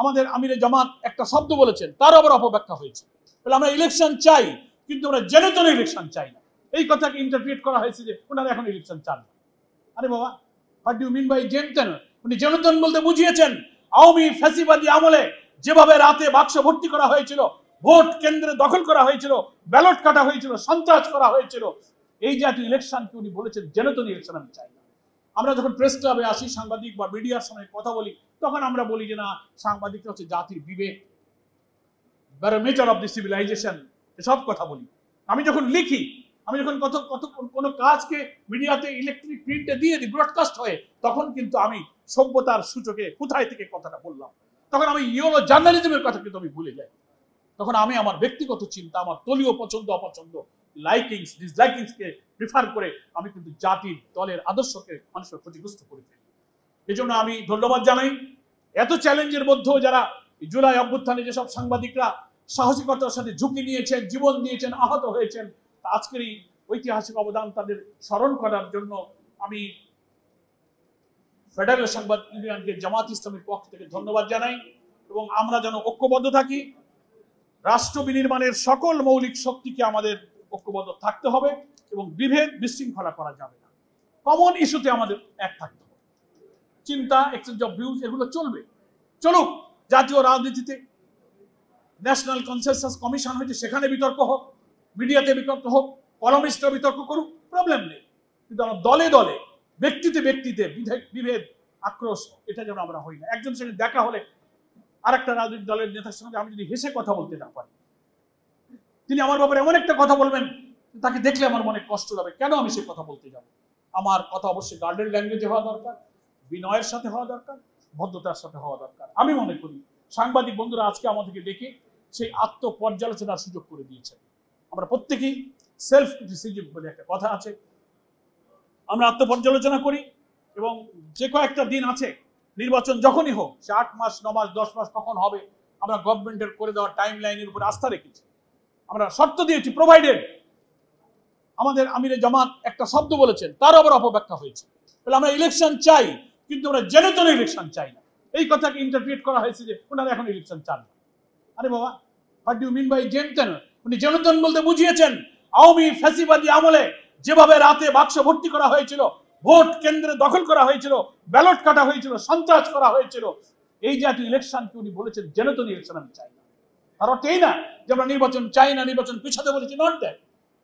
আমাদের আমিরে জামাত একটা শব্দ বলেছেন, তার আবার অপব্যাখ্যা হয়েছে। বলে আমরা ইলেকশন চাই, কিন্তু আমরা জেনেতন ইলেকশন চাই না। এই কথাকে ইন্টারপ্রিট করা হয়েছে যে ওনারা এখন ইলেকশন চান না। আরে বাবা, what do you mean by জেনতন? উনি জেনতন বলতে বুঝিয়েছেন আওয়ামী ফ্যাসিবাদী আমলে যেভাবে রাতে বাক্স ভর্তি করা হয়েছিল, ভোট কেন্দ্রে দখল করা হয়েছিল, ব্যালট কাটা হয়েছিল, সন্ত্রাস করা হয়েছিল, এই জাতীয় ইলেকশনকে উনি বলেছেন জেনতন ইলেকশন আমি চাই না। আমরা যখন প্রেস ক্লাবে আসি, সাংবাদিক বা মিডিয়ার সামনে কথা বলি, তখন আমরা বলি যে না, সাংবাদিকরা হচ্ছে জাতির বিবেক, ব্যারোমিটার অফ দি সিভিলাইজেশন, এসব কথা বলি। আমি যখন লিখি, আমি যখন কোনো কাজকে মিডিয়াতে ইলেকট্রিক প্রিন্টে দিয়ে দিই, ব্রডকাস্ট হয়ে, তখন কিন্তু আমি সভ্যতার সূচকে কোথায় থেকে কথাটা বললাম, তখন আমি ইয়েলো জার্নালিজমের কথা কিন্তু আমি ভুলে যাই। তখন আমি আমার ব্যক্তিগত চিন্তা, আমার দলীয় পছন্দ অপছন্দ, লাইকিংস ডিসলাইকিংসকে প্রিফার করে আমি কিন্তু জাতির দলের আদর্শকে মানুষের ক্ষতিগ্রস্ত করে ফেলি। এই জন্য আমি ধন্যবাদ জানাই এত চ্যালেঞ্জের মধ্যেও যারা জুলাই অভ্যুত্থানে যেসব সাংবাদিকরা সাহসিকতার সাথে ঝুঁকি নিয়েছেন, জীবন দিয়েছেন, আহত হয়েছেন, আজকের এই ঐতিহাসিক অবদান তাদের স্মরণ করার জন্য আমি ফেডারেল সংবাদ ইউনিয়নকে জামাত ইসলামের পক্ষ থেকে ধন্যবাদ জানাই। এবং আমরা যেন ঐক্যবদ্ধ থাকি, রাষ্ট্র বিনির্মাণের সকল মৌলিক শক্তিকে আমাদের ঐক্যবদ্ধ থাকতে হবে এবং বিভেদ বিশৃঙ্খলা করা যাবে না। কমন ইস্যুতে আমাদের এক থাকতে হবে। চিন্তা, এক্সচেঞ্জ অফ ভিউজ, এগুলো চলবে, চলুক। জাতীয় রাজনীতিতে ন্যাশনাল কনসেনসাস কমিশন হয়েছে, সেখানে বিতর্ক হোক, মিডিয়াতে বিতর্ক হোক, কলমিস্টরা বিতর্ক করুক, প্রবলেম নেই। কিন্তু আমরা দলে দলে, ব্যক্তিতে ব্যক্তিতে বিভেদ, আক্রোশ, এটা যেন আমরা হই না। একজনের সঙ্গে দেখা হলে আরেকটা রাজনৈতিক দলের নেতার সঙ্গে আমি যদি হেসে কথা বলতে না পারি, তিনি আমার ব্যাপারে এমন একটা কথা বলবেন, তাকে দেখলে আমার মনে কষ্ট হবে। কেন আমি সে কথা বলতে যাব? আমার কথা অবশ্যই গার্ডেন ল্যাঙ্গুয়েজে হওয়া দরকার, বিনয়ের সাথে হওয়া দরকার, ভদ্রতার সাথে হওয়া দরকার। আমি মনে করি সাংবাদিক বন্ধুরা আজকে আমাদেরকে ডেকে সেই আত্মপর্যালোচনার সুযোগ করে দিয়েছেন। আমরা প্রত্যেকেই সেলফ ক্রিটিসিজম বলে একটা কথা আছে, আমরা আত্মপর্যালোচনা করি। এবং যে কয়েকটা দিন আছে, নির্বাচন যখনই হোক, সে 8 মাস 9 মাস 10 মাস কখন হবে, আমরা গভর্নমেন্টের করে দেওয়া টাইম লাইনের উপর আস্থা রেখেছি। আমরা শর্ত দিয়েছি, প্রোভাইডেড আমাদের আমিরে জামাত একটা শব্দ বলেছেন, তার আবার অপব্যাখ্যা হয়েছে। বলে আমরা ইলেকশন চাই, কিন্তু আমরা জেনেতন ইলেকশন চাই না। এই কথাকে ইন্টারপ্রিট করা হয়েছে যে ওনারা এখন ইলেকশন চান না। আরে বাবা, what do you mean by জেনতন? উনি জেনতন বলতে বুঝিয়েছেন আওয়ামী ফ্যাসিবাদী আমলে যেভাবে রাতে বাক্স ভর্তি করা হয়েছিল, ভোট কেন্দ্রে দখল করা হয়েছিল, ব্যালট কাটা হয়েছিল, সন্ত্রাস করা হয়েছিল, এই জাতীয় ইলেকশনকে উনি বলেছেন জেনতন ইলেকশন আমি চাই না। তার অর্থ এই না যে আমরা নির্বাচন চাই না, নির্বাচন পিছাতে বলেছি, নট দ্যাট।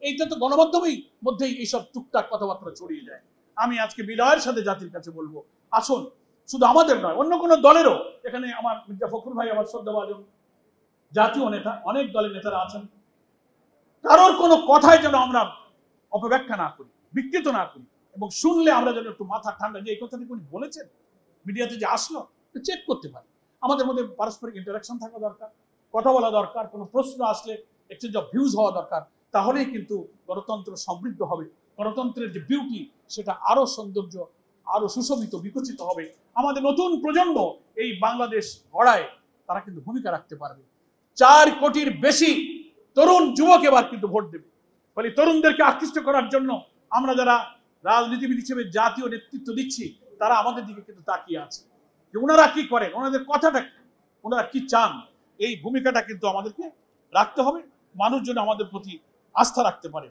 এইটা তো গণমাধ্যমেই মধ্যেই এইসব টুকটাক কথাবার্তা ছড়িয়ে যায়। আমি আজকে বিনয়ের সাথে জাতির কাছে বলবো, আসুন, শুধু আমাদের নয়, অন্য কোনো দলেরও, এখানে আমার মির্জা ফখরুল ভাই আমার শ্রদ্ধাভাজন জাতীয় নেতা, অনেক দলের নেতারা আছেন, কারোর কোনো কথায় যেন আমরা অপব্যাখ্যা না করি, বিকৃত না করি, এবং শুনলে আমরা যেন একটু মাথা ঠান্ডা, যে এই কথাটি উনি বলেছেন, মিডিয়াতে যে আসলো, চেক করতে পারি। আমাদের মধ্যে পারস্পরিক ইন্টারাকশন থাকা দরকার, কথা বলা দরকার, কোনো প্রশ্ন আসলে এক্সচেঞ্জ অফ ভিউজ হওয়া দরকার। তাহলেই কিন্তু গণতন্ত্র সমৃদ্ধ হবে, গণতন্ত্রের যে বিউটি সেটা আরো সৌন্দর্য, আরো সুশোভিত, বিকশিত হবে। আমাদের নতুন প্রজন্ম এই বাংলাদেশ গড়ায় তারা কিন্তু ভূমিকা রাখতে পারবে। 4 কোটির বেশি তরুণ যুবক এবার কিন্তু ভোট দেবে। ফলে তরুণদেরকে আকৃষ্ট করার জন্য আমরা যারা রাজনীতিবিদ হিসেবে জাতীয় নেতৃত্ব দিচ্ছি, তারা আমাদের দিকে কিন্তু তাকিয়ে আছে যে ওনারা কি করেন, ওনাদের কথাটা কি, ওনারা কি চান। এই ভূমিকাটা কিন্তু আমাদেরকে রাখতে হবে, মানুষ যেন আমাদের প্রতি আস্থা রাখতে পারে।